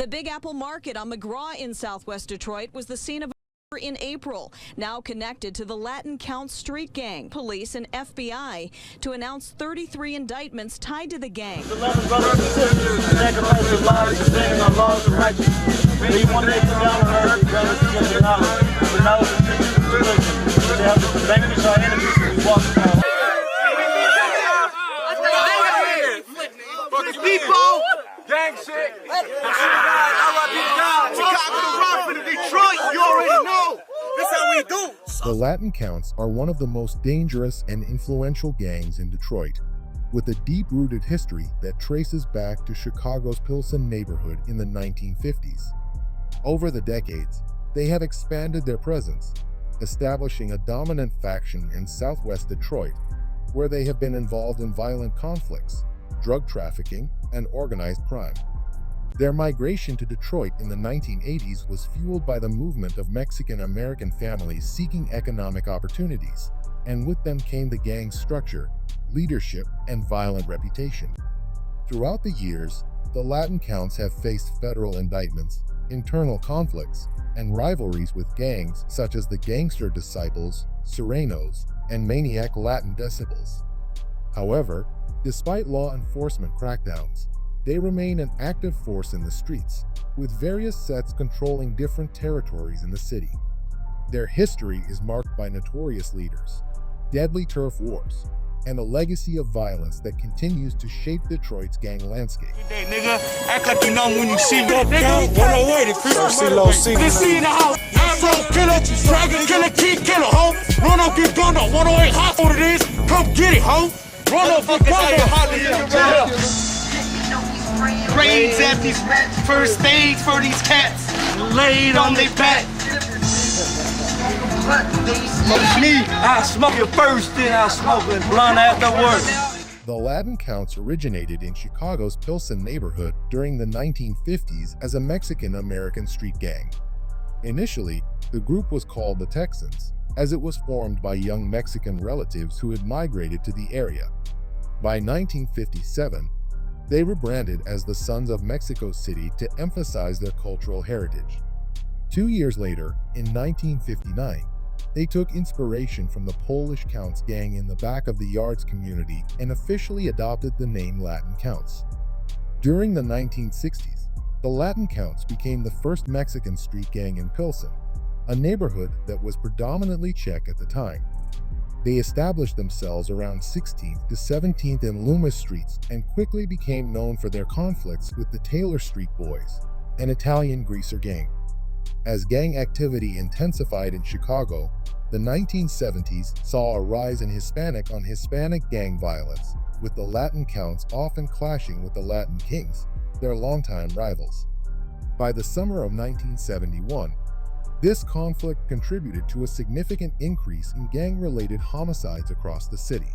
The Big Apple Market on McGraw in Southwest Detroit was the scene of in April, now connected to the Latin Counts street gang. Police and FBI to announce 33 indictments tied to the gang. 11 brothers and sisters sacrifice their lives defending our laws and rights. They one day come down on earth, brothers and sisters, for knowledge and tribulation. They have to vanquish our enemies as we walk around. People! Gang shit! Chicago to Rockford to Detroit, you already know! This how we do! The Latin Counts are one of the most dangerous and influential gangs in Detroit, with a deep-rooted history that traces back to Chicago's Pilsen neighborhood in the 1950s. Over the decades, they have expanded their presence, establishing a dominant faction in southwest Detroit, where they have been involved in violent conflicts, drug trafficking, and organized crime. Their migration to Detroit in the 1980s was fueled by the movement of Mexican-American families seeking economic opportunities, and with them came the gang's structure, leadership, and violent reputation. Throughout the years, the Latin Counts have faced federal indictments, internal conflicts, and rivalries with gangs such as the Gangster Disciples, Sureños, and Maniac Latin Disciples. However, despite law enforcement crackdowns, they remain an active force in the streets, with various sets controlling different territories in the city. Their history is marked by notorious leaders, deadly turf wars, and a legacy of violence that continues to shape Detroit's gang landscape. Hey, nigga, act like you know when you see me, nigga. 108, this see in the house. Afro killer, dragon killer, key killer, ho. Run up, get gun up. 108, hot what it is. Come get it, ho. Run up, get gun up. Raids at these first aids for these cats. Laid on their back. Me, I smoke it first, then I smoke it blunt afterwards. The Latin Counts originated in Chicago's Pilsen neighborhood during the 1950s as a Mexican-American street gang. Initially, the group was called the Texans, as it was formed by young Mexican relatives who had migrated to the area. By 1957, they rebranded as the Sons of Mexico City to emphasize their cultural heritage. 2 years later, in 1959, they took inspiration from the Polish Counts gang in the back of the Yards community and officially adopted the name Latin Counts. During the 1960s, the Latin Counts became the first Mexican street gang in Pilsen, a neighborhood that was predominantly Czech at the time. They established themselves around 16th to 17th and Loomis Streets and quickly became known for their conflicts with the Taylor Street Boys, an Italian greaser gang. As gang activity intensified in Chicago, the 1970s saw a rise in Hispanic-on-Hispanic gang violence, with the Latin Counts often clashing with the Latin Kings, their longtime rivals. By the summer of 1971, this conflict contributed to a significant increase in gang-related homicides across the city.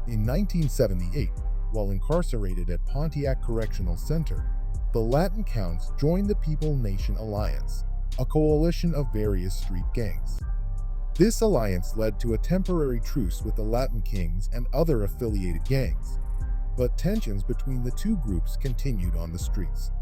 In 1978, while incarcerated at Pontiac Correctional Center, the Latin Counts joined the People Nation Alliance, a coalition of various street gangs. This alliance led to a temporary truce with the Latin Kings and other affiliated gangs, but tensions between the two groups continued on the streets.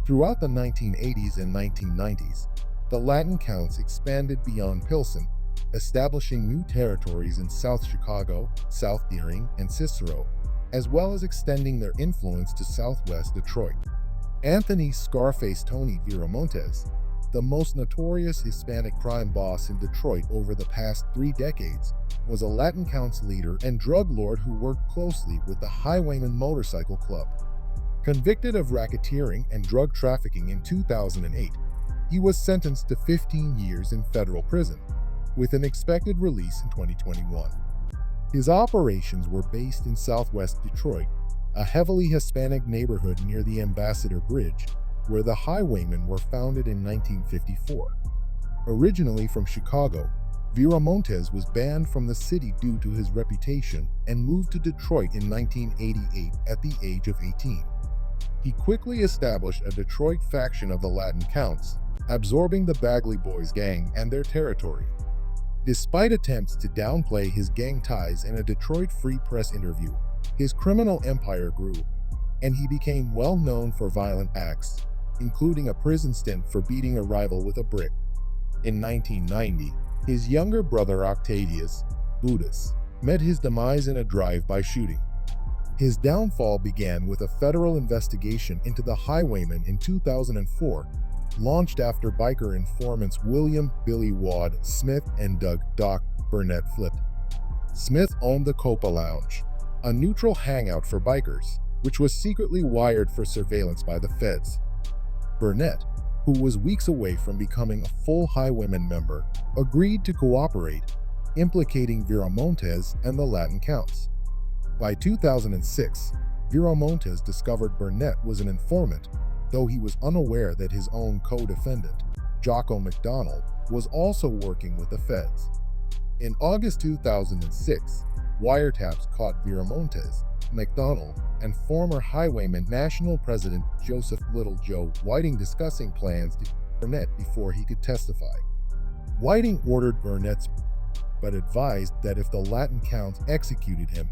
Throughout the 1980s and 1990s, the Latin Counts expanded beyond Pilsen, establishing new territories in South Chicago, South Deering, and Cicero, as well as extending their influence to southwest Detroit. Anthony "Scarface" Tony Viramontes, the most notorious Hispanic crime boss in Detroit over the past 3 decades, was a Latin Counts leader and drug lord who worked closely with the Highwayman Motorcycle Club. Convicted of racketeering and drug trafficking in 2008, he was sentenced to 15 years in federal prison, with an expected release in 2021. His operations were based in southwest Detroit, a heavily Hispanic neighborhood near the Ambassador Bridge, where the Highwaymen were founded in 1954. Originally from Chicago, Viramontes was banned from the city due to his reputation and moved to Detroit in 1988 at the age of 18. He quickly established a Detroit faction of the Latin Counts, absorbing the Bagley Boys gang and their territory. Despite attempts to downplay his gang ties in a Detroit Free Press interview, his criminal empire grew, and he became well known for violent acts, including a prison stint for beating a rival with a brick. In 1990, his younger brother Octavius, Buddhas, met his demise in a drive-by shooting. His downfall began with a federal investigation into the highwaymen in 2004, launched after biker informants William "Billy" Wad Smith and Doug "Doc" Burnett flipped. Smith owned the Copa Lounge, a neutral hangout for bikers, which was secretly wired for surveillance by the feds. Burnett, who was weeks away from becoming a full highwayman member, agreed to cooperate, implicating Viramontes and the Latin Counts. By 2006, Viramontes discovered Burnett was an informant, though he was unaware that his own co-defendant, Jocko McDonald, was also working with the feds. In August 2006, wiretaps caught Viramontes, McDonald, and former Highwayman National President Joseph Little Joe Whiting discussing plans to kill Burnett before he could testify. Whiting ordered Burnett's, but advised that if the Latin Counts executed him,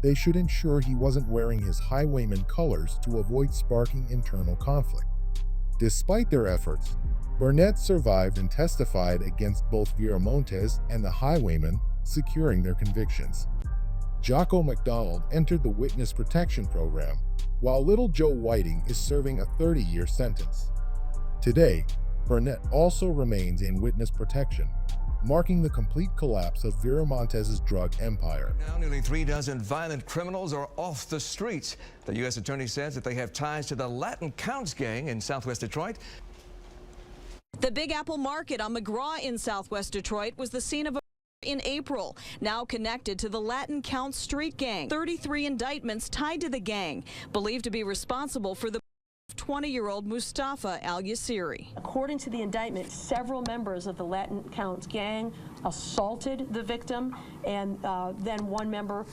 they should ensure he wasn't wearing his highwayman colors to avoid sparking internal conflict. Despite their efforts, Burnett survived and testified against both Viramontes and the highwaymen, securing their convictions. Jocko McDonald entered the Witness Protection Program, while Little Joe Whiting is serving a 30-year sentence. Today, Burnett also remains in witness protection, marking the complete collapse of Viramontes' drug empire. Now, nearly 36 violent criminals are off the streets. The U.S. Attorney says that they have ties to the Latin Counts gang in Southwest Detroit. The Big Apple Market on McGraw in Southwest Detroit was the scene of a in April, now connected to the Latin Counts street gang. 33 indictments tied to the gang, believed to be responsible for the 20-year-old Mustafa Al-Yassiri. According to the indictment, several members of the Latin Counts gang assaulted the victim, and then one member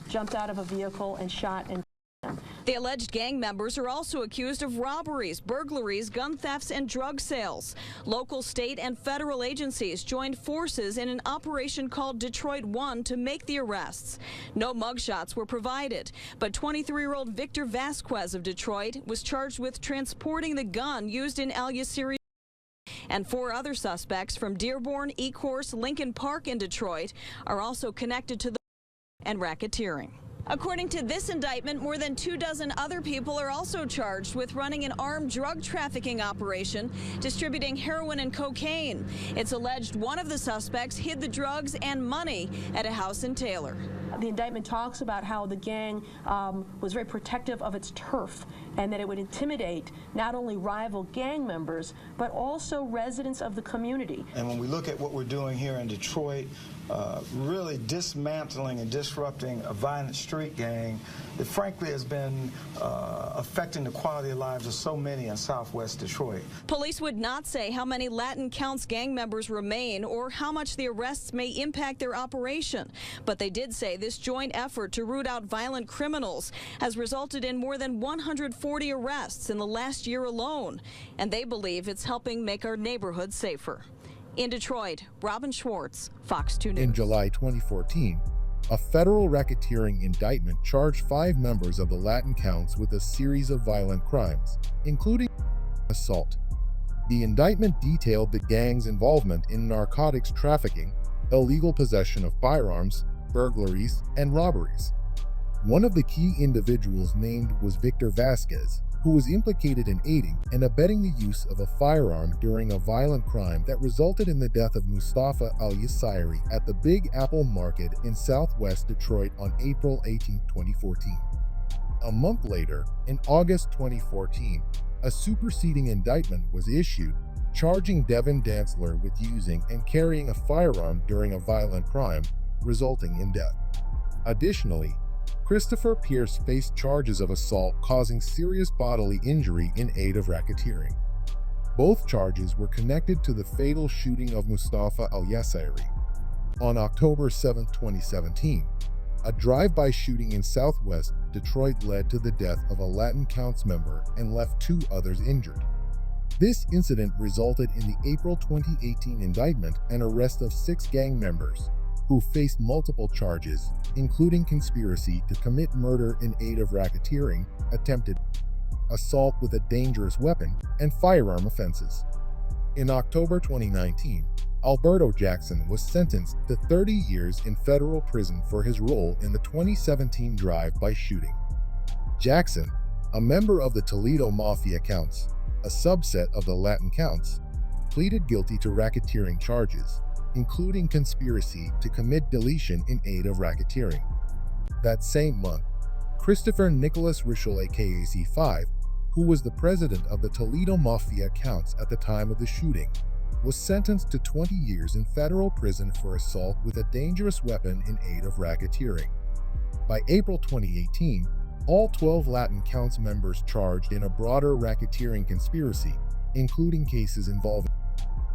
jumped out of a vehicle and shot and killed him. The alleged gang members are also accused of robberies, burglaries, gun thefts, and drug sales. Local, state, and federal agencies joined forces in an operation called Detroit 1 to make the arrests. No mugshots were provided, but 23-year-old Victor Vasquez of Detroit was charged with transporting the gun used in Al-Yassiri. And 4 other suspects from Dearborn, Ecorse, Lincoln Park, and Detroit are also connected to the and racketeering. According to this indictment, more than 24 other people are also charged with running an armed drug trafficking operation, distributing heroin and cocaine. It's alleged one of the suspects hid the drugs and money at a house in Taylor. The indictment talks about how the gang was very protective of its turf, and that it would intimidate not only rival gang members, but also residents of the community. And when we look at what we're doing here in Detroit, really dismantling and disrupting a violent street gang that frankly has been affecting the quality of lives of so many in Southwest Detroit. Police would not say how many Latin Counts gang members remain or how much the arrests may impact their operation, but they did say this joint effort to root out violent criminals has resulted in more than 140 arrests in the last year alone, and they believe it's helping make our neighborhoods safer. In Detroit, Robin Schwartz, Fox 2 News. In July 2014, a federal racketeering indictment charged 5 members of the Latin Counts with a series of violent crimes, including assault. The indictment detailed the gang's involvement in narcotics trafficking, illegal possession of firearms, burglaries, and robberies. One of the key individuals named was Victor Vasquez, who was implicated in aiding and abetting the use of a firearm during a violent crime that resulted in the death of Mustafa Al-Yassiri at the Big Apple Market in Southwest Detroit on April 18, 2014. A month later, in August 2014, a superseding indictment was issued, charging Devin Dantzler with using and carrying a firearm during a violent crime, resulting in death. Additionally, Christopher Pierce faced charges of assault causing serious bodily injury in aid of racketeering. Both charges were connected to the fatal shooting of Mustafa Al-Yassiri. On October 7, 2017, a drive-by shooting in Southwest Detroit led to the death of a Latin Counts member and left 2 others injured. This incident resulted in the April 2018 indictment and arrest of 6 gang members, who faced multiple charges, including conspiracy to commit murder in aid of racketeering, attempted. assault with a dangerous weapon, and firearm offenses. In October 2019, Alberto Jackson was sentenced to 30 years in federal prison for his role in the 2017 drive-by shooting. Jackson, a member of the Toledo Mafia Counts, a subset of the Latin Counts, pleaded guilty to racketeering charges, including conspiracy to commit deletion in aid of racketeering. That same month, Christopher Nicholas Richel aka C5, who was the president of the Toledo Mafia Counts at the time of the shooting, was sentenced to 20 years in federal prison for assault with a dangerous weapon in aid of racketeering. By April 2018, all 12 Latin Counts members charged in a broader racketeering conspiracy, including cases involving.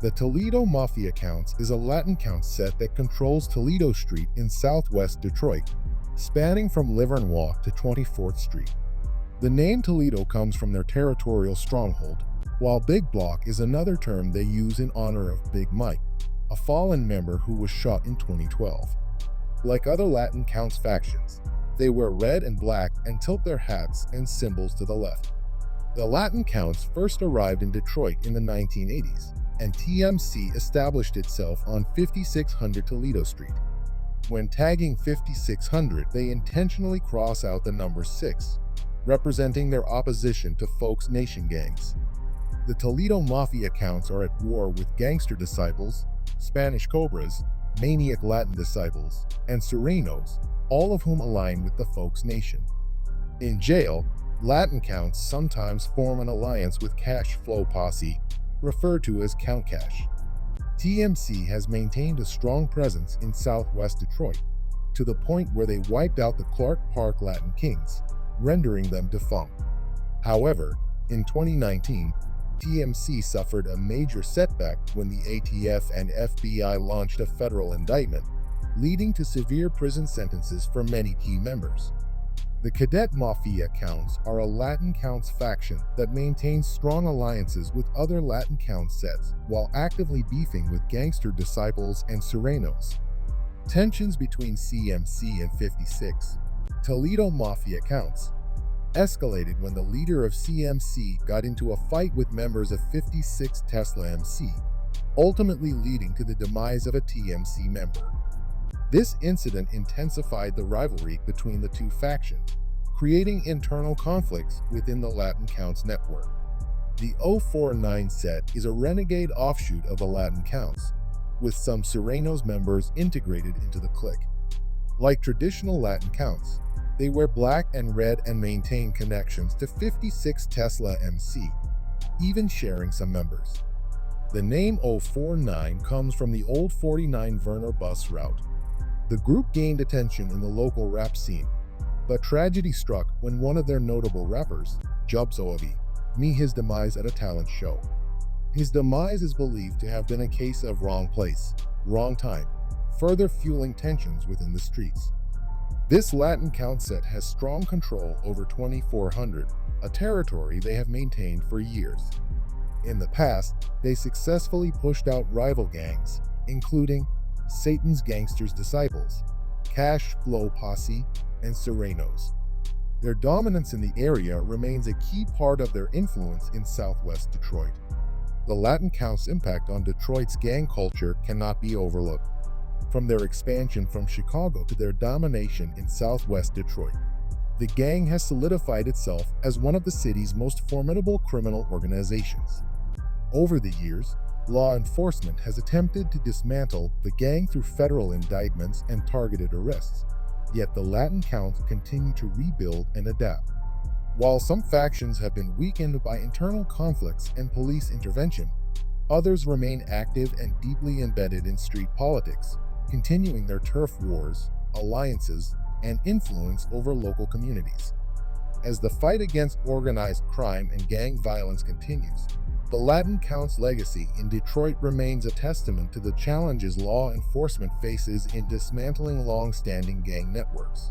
The Toledo Mafia Counts is a Latin Counts set that controls Toledo Street in southwest Detroit, spanning from Livernois to 24th Street. The name Toledo comes from their territorial stronghold, while Big Block is another term they use in honor of Big Mike, a fallen member who was shot in 2012. Like other Latin Counts factions, they wear red and black and tilt their hats and symbols to the left. The Latin Counts first arrived in Detroit in the 1980s, and TMC established itself on 5600 Toledo Street. When tagging 5600, they intentionally cross out the number 6, representing their opposition to Folks Nation gangs. The Toledo Mafia Counts are at war with Gangster Disciples, Spanish Cobras, Maniac Latin Disciples, and Sureños, all of whom align with the Folks Nation. In jail, Latin Counts sometimes form an alliance with Cash Flow Posse, referred to as Count Cash. TMC has maintained a strong presence in southwest Detroit, to the point where they wiped out the Clark Park Latin Kings, rendering them defunct. However, in 2019, TMC suffered a major setback when the ATF and FBI launched a federal indictment, leading to severe prison sentences for many key members. The Cadet Mafia Counts are a Latin Counts faction that maintains strong alliances with other Latin Counts sets while actively beefing with Gangster Disciples and Sureños. Tensions between CMC and 56, Toledo Mafia Counts, escalated when the leader of CMC got into a fight with members of 56 Tesla MC, ultimately leading to the demise of a TMC member. This incident intensified the rivalry between the two factions, creating internal conflicts within the Latin Counts network. The 049 set is a renegade offshoot of the Latin Counts, with some Sureños members integrated into the clique. Like traditional Latin Counts, they wear black and red and maintain connections to 56 Tesla MC, even sharing some members. The name 049 comes from the old 49 Werner bus route. The group gained attention in the local rap scene, but tragedy struck when one of their notable rappers, Jubsoavi, met his demise at a talent show. His demise is believed to have been a case of wrong place, wrong time, further fueling tensions within the streets. This Latin Count set has strong control over 2400, a territory they have maintained for years. In the past, they successfully pushed out rival gangs, including Satan's Gangster Disciples, Cash Flow Posse, and Sureños. Their dominance in the area remains a key part of their influence in southwest Detroit. The Latin Counts' impact on Detroit's gang culture cannot be overlooked. From their expansion from Chicago to their domination in southwest Detroit, the gang has solidified itself as one of the city's most formidable criminal organizations. Over the years, law enforcement has attempted to dismantle the gang through federal indictments and targeted arrests, yet the Latin Counts continue to rebuild and adapt. While some factions have been weakened by internal conflicts and police intervention, others remain active and deeply embedded in street politics, continuing their turf wars, alliances, and influence over local communities. As the fight against organized crime and gang violence continues, the Latin Counts' legacy in Detroit remains a testament to the challenges law enforcement faces in dismantling long-standing gang networks.